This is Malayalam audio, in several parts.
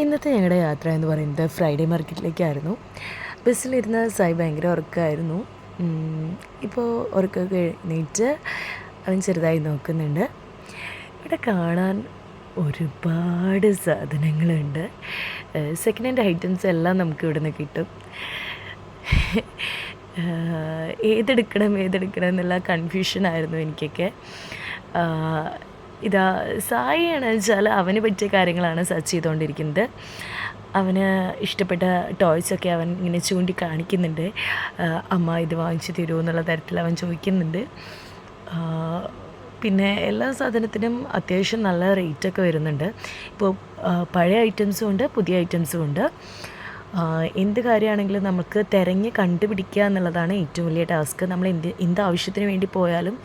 ഇന്നത്തെ ഞങ്ങളുടെ യാത്ര എന്ന് പറയുന്നത് ഫ്രൈഡേ മാർക്കറ്റിലേക്കായിരുന്നു. ബസ്സിലിരുന്ന സായി ഭയങ്കര ഉറക്കമായിരുന്നു. ഇപ്പോൾ ഉറക്കമൊക്കെ എഴുന്നേറ്റ് അവൻ ചെറുതായി നോക്കുന്നുണ്ട്. ഇവിടെ കാണാൻ ഒരുപാട് സാധനങ്ങളുണ്ട്. സെക്കൻഡ് ഹാൻഡ് ഐറ്റംസ് എല്ലാം നമുക്ക് ഇവിടെ നിന്ന് കിട്ടും. ഏതെടുക്കണം എന്നുള്ള കൺഫ്യൂഷനായിരുന്നു എനിക്കൊക്കെ. ഇതാ സായിയാണ് വെച്ചാൽ അവന് പറ്റിയ കാര്യങ്ങളാണ് സെർച്ച് ചെയ്തുകൊണ്ടിരിക്കുന്നത്. അവന് ഇഷ്ടപ്പെട്ട ടോയ്സൊക്കെ അവൻ ഇങ്ങനെ ചൂണ്ടി കാണിക്കുന്നുണ്ട്. അമ്മ ഇത് വാങ്ങിച്ചു തരുമോ എന്നുള്ള തരത്തിൽ അവൻ ചോദിക്കുന്നുണ്ട്. പിന്നെ എല്ലാ സാധനത്തിനും അത്യാവശ്യം നല്ല റേറ്റൊക്കെ വരുന്നുണ്ട്. ഇപ്പോൾ പഴയ ഐറ്റംസും ഉണ്ട്, പുതിയ ഐറ്റംസും ഉണ്ട്. എന്ത് കാര്യമാണെങ്കിലും നമുക്ക് തിരഞ്ഞ് കണ്ടുപിടിക്കുക എന്നുള്ളതാണ് ഏറ്റവും വലിയ ടാസ്ക്. നമ്മൾ എന്ത് ആവശ്യത്തിന് വേണ്ടി പോയാലും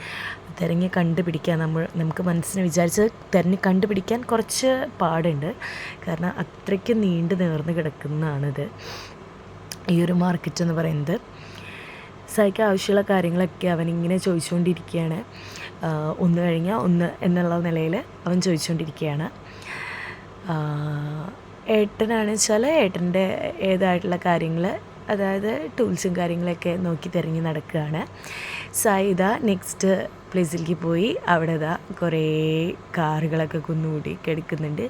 തിരഞ്ഞ് കണ്ടുപിടിക്കുക. നമുക്ക് മനസ്സിന് വിചാരിച്ച് തിരഞ്ഞ് കണ്ടുപിടിക്കാൻ കുറച്ച് പാടുണ്ട്. കാരണം അത്രയ്ക്ക് നീണ്ടു നേർന്ന് കിടക്കുന്നതാണിത് ഈ ഒരു മാർക്കറ്റ് എന്ന് പറയുന്നത്. സായിക്ക് ആവശ്യമുള്ള കാര്യങ്ങളൊക്കെ അവനിങ്ങനെ ചോദിച്ചുകൊണ്ടിരിക്കുകയാണ്. ഒന്ന് കഴിഞ്ഞാൽ ഒന്ന് എന്നുള്ള നിലയിൽ അവൻ ചോദിച്ചുകൊണ്ടിരിക്കുകയാണ്. ഏട്ടനാണെന്ന് വെച്ചാൽ ഏട്ടൻ്റെ ഏതായിട്ടുള്ള കാര്യങ്ങൾ, അതായത് ടൂൾസും കാര്യങ്ങളൊക്കെ നോക്കി തിരഞ്ഞ് നടക്കുകയാണ്. സായി ഇതാ നെക്സ്റ്റ് പ്ലേസിലേക്ക് പോയി. അവിടെ ഇതാ കുറേ കാറുകളൊക്കെ കുന്നുകൂടി കിടക്കുന്നുണ്ട്.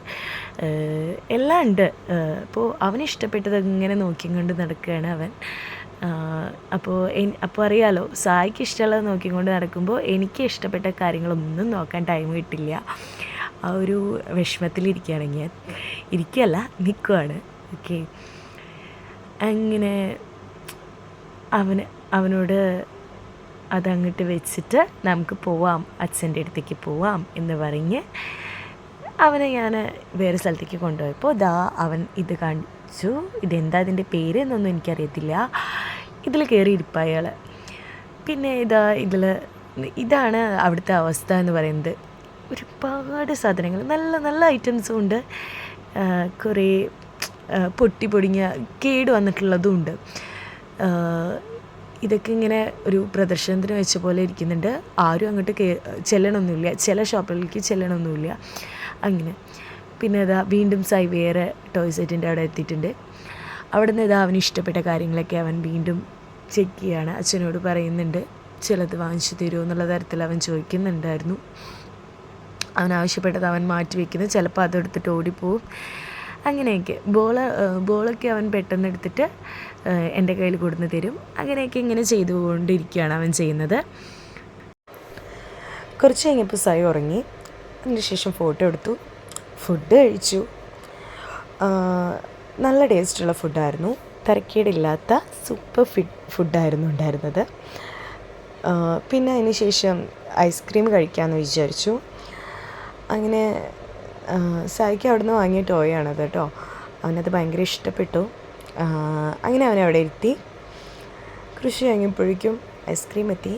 എല്ലാം ഉണ്ട്. അപ്പോൾ അവനിഷ്ടപ്പെട്ടത് ഇങ്ങനെ നോക്കിക്കൊണ്ട് നടക്കുകയാണ് അവൻ. അപ്പോൾ അറിയാലോ, സായിക്ക് ഇഷ്ടമുള്ളത് നോക്കിക്കൊണ്ട് നടക്കുമ്പോൾ എനിക്ക് ഇഷ്ടപ്പെട്ട കാര്യങ്ങളൊന്നും നോക്കാൻ ടൈം കിട്ടില്ല. ആ ഒരു വിഷമത്തിലിരിക്കുകയാണ് ഞാൻ. ഇരിക്കുകയല്ല, നിൽക്കുകയാണ്. ഓക്കെ, അങ്ങനെ അവനോട് അതങ്ങോട്ട് വെച്ചിട്ട് നമുക്ക് പോവാം, അച്ഛൻ്റെ അടുത്തേക്ക് പോവാം എന്ന് പറഞ്ഞ് അവനെ ഞാൻ വേറെ സ്ഥലത്തേക്ക് കൊണ്ടുപോയപ്പോൾ അവൻ ഇത് കാണിച്ചു. ഇതെന്താ ഇതിൻ്റെ പേര് എന്നൊന്നും എനിക്കറിയത്തില്ല. ഇതിൽ കയറി ഇരിപ്പായ അയാൾ. പിന്നെ ഇതാണ് അവിടുത്തെ അവസ്ഥ എന്ന് പറയുന്നത്. ഒരുപാട് സാധനങ്ങൾ, നല്ല നല്ല ഐറ്റംസും ഉണ്ട്. കുറേ പൊടിഞ്ഞ കേട് വന്നിട്ടുള്ളതും ഉണ്ട്. ഇതൊക്കെ ഇങ്ങനെ ഒരു പ്രദർശനത്തിന് വെച്ച പോലെ ഇരിക്കുന്നുണ്ട്. ആരും അങ്ങോട്ട് ചെല്ലണമൊന്നുമില്ല, ചില ഷോപ്പുകളിലേക്ക് ചെല്ലണമൊന്നുമില്ല അങ്ങനെ. പിന്നെ വീണ്ടും സായി വേറെ ടോയ് സെറ്റിൻ്റെ അവിടെ എത്തിയിട്ടുണ്ട്. അവിടെ നിന്ന് അവന് ഇഷ്ടപ്പെട്ട കാര്യങ്ങളൊക്കെ അവൻ വീണ്ടും ചെക്ക് ചെയ്യുകയാണ്. അച്ഛനോട് പറയുന്നുണ്ട് ചിലത് വാങ്ങിച്ചു തരുമോ എന്നുള്ള തരത്തിൽ അവൻ ചോദിക്കുന്നുണ്ടായിരുന്നു. അവൻ ആവശ്യപ്പെട്ടത് അവൻ മാറ്റി വയ്ക്കുന്നത്, ചിലപ്പോൾ അതെടുത്തിട്ട് ഓടിപ്പോവും. അങ്ങനെയൊക്കെ ബോളൊക്കെ അവൻ പെട്ടെന്ന് എടുത്തിട്ട് എൻ്റെ കയ്യിൽ കൊടുന്ന് തരും. അങ്ങനെയൊക്കെ ഇങ്ങനെ ചെയ്തുകൊണ്ടിരിക്കുകയാണ് അവൻ ചെയ്യുന്നത്. കുറച്ച് കഴിഞ്ഞപ്പോൾ സായി ഉറങ്ങി. അതിനുശേഷം ഫോട്ടോ എടുത്തു, ഫുഡ് കഴിച്ചു. നല്ല ടേസ്റ്റുള്ള ഫുഡായിരുന്നു. തരക്കേടില്ലാത്ത സൂപ്പർ ഫുഡായിരുന്നു ഉണ്ടായിരുന്നത്. പിന്നെ അതിന് ശേഷം ഐസ്ക്രീം കഴിക്കാമെന്ന് വിചാരിച്ചു. അങ്ങനെ സായിക്ക് അവിടെ നിന്ന് വാങ്ങിയ ടോയാണത് കേട്ടോ. അവനത് ഭയങ്കര ഇഷ്ടപ്പെട്ടു. അങ്ങനെ അവനവിടെ ഇരുത്തി. കൃഷി കഴിഞ്ഞപ്പോഴേക്കും ഐസ്ക്രീം എത്തി.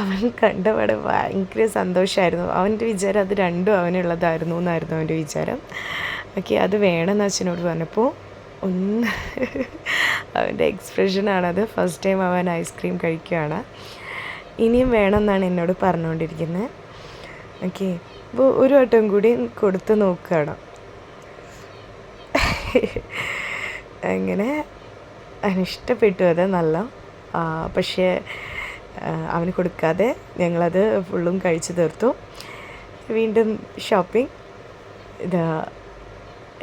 അവൻ കണ്ടപാടെ ഭയങ്കര സന്തോഷമായിരുന്നു. അവൻ്റെ വിചാരം അത് രണ്ടും അവനുള്ളതായിരുന്നു എന്നായിരുന്നു അവൻ്റെ വിചാരം. ഓക്കെ, അത് വേണമെന്ന് അച്ഛനോട് പറഞ്ഞപ്പോൾ അവൻ്റെ എക്സ്പ്രഷനാണത്. ഫസ്റ്റ് ടൈം അവൻ ഐസ്ക്രീം കഴിക്കുകയാണ്. ഇനിയും വേണമെന്നാണ് എന്നോട് പറഞ്ഞുകൊണ്ടിരിക്കുന്നത്. ഓക്കെ, അപ്പോൾ ഒരു വട്ടം കൂടി കൊടുത്ത് നോക്കുകയാണ്. അങ്ങനെ അവനിഷ്ടപ്പെട്ടു അത് നല്ല. പക്ഷേ അവന് കൊടുക്കാതെ ഞങ്ങളത് ഫുള്ളും കഴിച്ചു തീർത്തു. വീണ്ടും ഷോപ്പിംഗ്.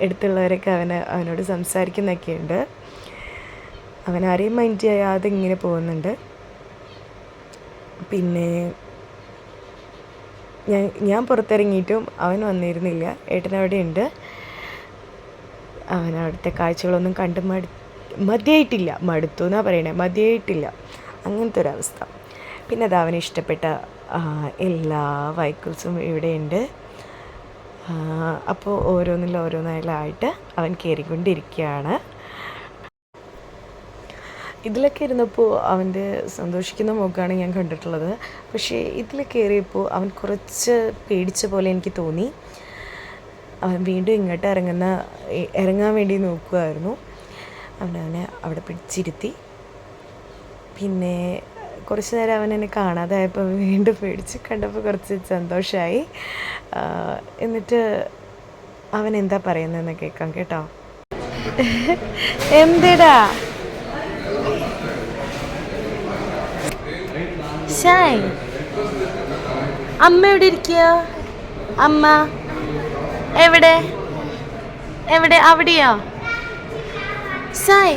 അടുത്തുള്ളവരൊക്കെ അവനോട് സംസാരിക്കുന്നൊക്കെയുണ്ട്. അവനാരെയും മൈൻഡ് ചെയ്യാതെ ഇങ്ങനെ പോകുന്നുണ്ട്. പിന്നെ ഞാൻ പുറത്തിറങ്ങിയിട്ടും അവൻ വന്നിരുന്നില്ല. ഏട്ടനവിടെ ഉണ്ട്. അവനവിടുത്തെ കാഴ്ചകളൊന്നും കണ്ട് മതിയായിട്ടില്ല. മടുത്തു എന്നാണ് പറയണേ, മതിയായിട്ടില്ല. അങ്ങനത്തെ ഒരവസ്ഥ. പിന്നെ അവന് ഇഷ്ടപ്പെട്ട എല്ലാ വെഹിക്കിൾസും ഇവിടെയുണ്ട്. അപ്പോൾ ഓരോന്നായിട്ട് അവൻ കയറിക്കൊണ്ടിരിക്കുകയാണ്. ഇതിലൊക്കെ ഇരുന്നപ്പോൾ അവൻ്റെ സന്തോഷിക്കുന്ന മുഖമാണ് ഞാൻ കണ്ടിട്ടുള്ളത്. പക്ഷേ ഇതിൽ കയറിയപ്പോൾ അവൻ കുറച്ച് പേടിച്ച പോലെ എനിക്ക് തോന്നി. അവൻ വീണ്ടും ഇങ്ങോട്ട് ഇറങ്ങാൻ വേണ്ടി നോക്കുമായിരുന്നു. അവനെ അവിടെ പിടിച്ചിരുത്തി. പിന്നെ കുറച്ച് നേരം അവൻ എന്നെ കാണാതായപ്പോൾ വീണ്ടും പേടിച്ച്, കണ്ടപ്പോൾ കുറച്ച് സന്തോഷമായി. എന്നിട്ട് അവൻ എന്താ പറയുന്നതെന്ന് കേൾക്കാം കേട്ടോ. എന്തിടാ ഷായ്, അമ്മ എവിടെ ഇരിക്കുക? അമ്മ എവിടെ എവിടെ? അവിടെയോ ഷായ്?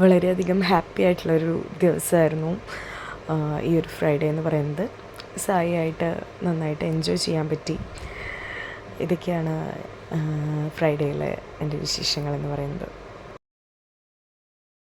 വളരെയധികം ഹാപ്പി ആയിട്ടുള്ളൊരു ദിവസമായിരുന്നു ഈ ഒരു ഫ്രൈഡേ എന്ന് പറയുന്നത്. സായി ആയിട്ട് നന്നായിട്ട് എൻജോയ് ചെയ്യാൻ പറ്റി. ഇതൊക്കെയാണ് ഫ്രൈഡേയിലെ എൻ്റെ വിശേഷങ്ങൾ എന്ന് പറയുന്നത്.